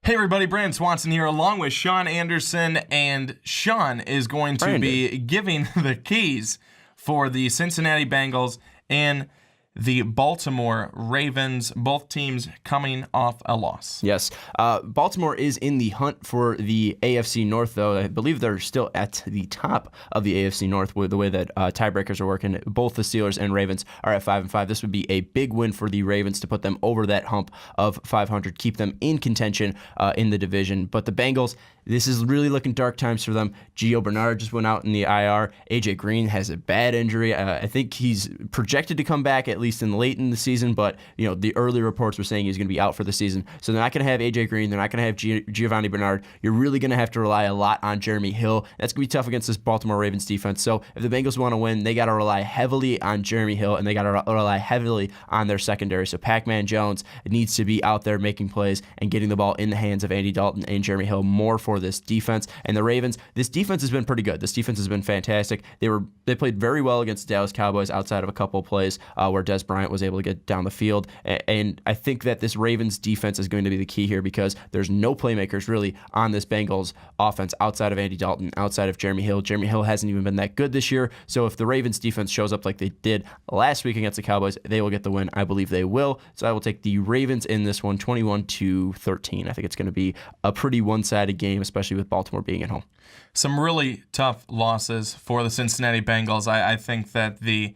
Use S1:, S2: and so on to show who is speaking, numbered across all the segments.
S1: Hey everybody, Brandon Swanson here along with Sean Anderson, and Sean is going to be giving the keys for the Cincinnati Bengals and the Baltimore Ravens, both teams coming off a loss.
S2: Yes. Baltimore is in the hunt for the AFC North, though. I believe they're still at the top of the AFC North with the way that tiebreakers are working. Both the Steelers and Ravens are at 5-5. This would be a big win for the Ravens to put them over that hump of 500, keep them in contention in the division. But the Bengals, this is really looking dark times for them. Gio Bernard just went out in the IR. AJ Green has a bad injury. I think he's projected to come back at least late in the season, but the early reports were saying he's going to be out for the season. So they're not going to have AJ Green. They're not going to have Giovanni Bernard. You're really going to have to rely a lot on Jeremy Hill. That's going to be tough against this Baltimore Ravens defense. So if the Bengals want to win, they got to rely heavily on Jeremy Hill, and they got to rely heavily on their secondary. So Pac-Man Jones needs to be out there making plays and getting the ball in the hands of Andy Dalton and Jeremy Hill more for this defense. And the Ravens, this defense has been pretty good. This defense has been fantastic. They played very well against the Dallas Cowboys outside of a couple of plays where Des Bryant was able to get down the field. And I think that this Ravens defense is going to be the key here because there's no playmakers really on this Bengals offense outside of Andy Dalton, outside of Jeremy Hill. Jeremy Hill hasn't even been that good this year. So if the Ravens defense shows up like they did last week against the Cowboys, they will get the win. I believe they will. So I will take the Ravens in this one, 21-13. I think it's going to be a pretty one-sided game, especially with Baltimore being at home.
S1: Some really tough losses for the Cincinnati Bengals. I think that the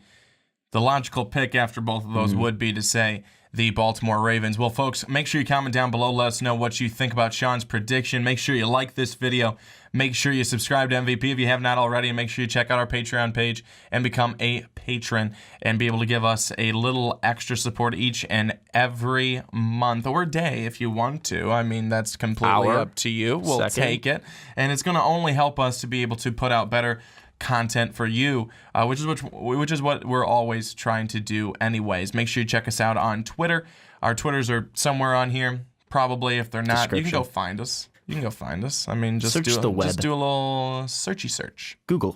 S1: logical pick after both of those would be to say the Baltimore Ravens. Well, folks, make sure you comment down below. Let us know what you think about Sean's prediction. Make sure you like this video. Make sure you subscribe to MVP if you have not already. And make sure you check out our Patreon page and become a patron and be able to give us a little extra support each and every month or day if you want to. I mean, that's completely up to you. We'll take it. And it's going to only help us to be able to put out better content for you, which is what we're always trying to do anyways. Make sure you check us out on Twitter. Our Twitters are somewhere on here, probably. If they're not, you can go find us. I mean, just do a little searchy search.
S2: Google.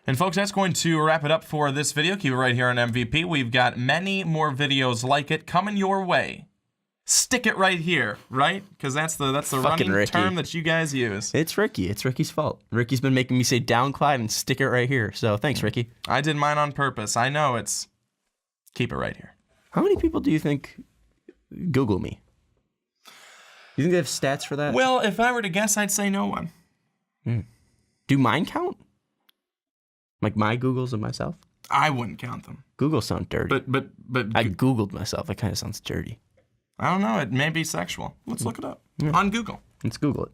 S1: And folks, that's going to wrap it up for this video. Keep it right here on MVP. We've got many more videos like it coming your way. Stick it right here, right? Because that's the running Ricky term that you guys use.
S2: It's Ricky. It's Ricky's fault. Ricky's been making me say down, Clyde, and stick it right here. So thanks, Ricky.
S1: I did mine on purpose. I know it's keep it right here.
S2: How many people do you think Google me? You think they have stats for that?
S1: Well, if I were to guess, I'd say no one.
S2: Do mine count? Like my Googles of myself?
S1: I wouldn't count them.
S2: Google sound dirty.
S1: But
S2: I Googled myself. That kind of sounds dirty.
S1: I don't know. It may be sexual. Let's look it up on Google.
S2: Let's Google it.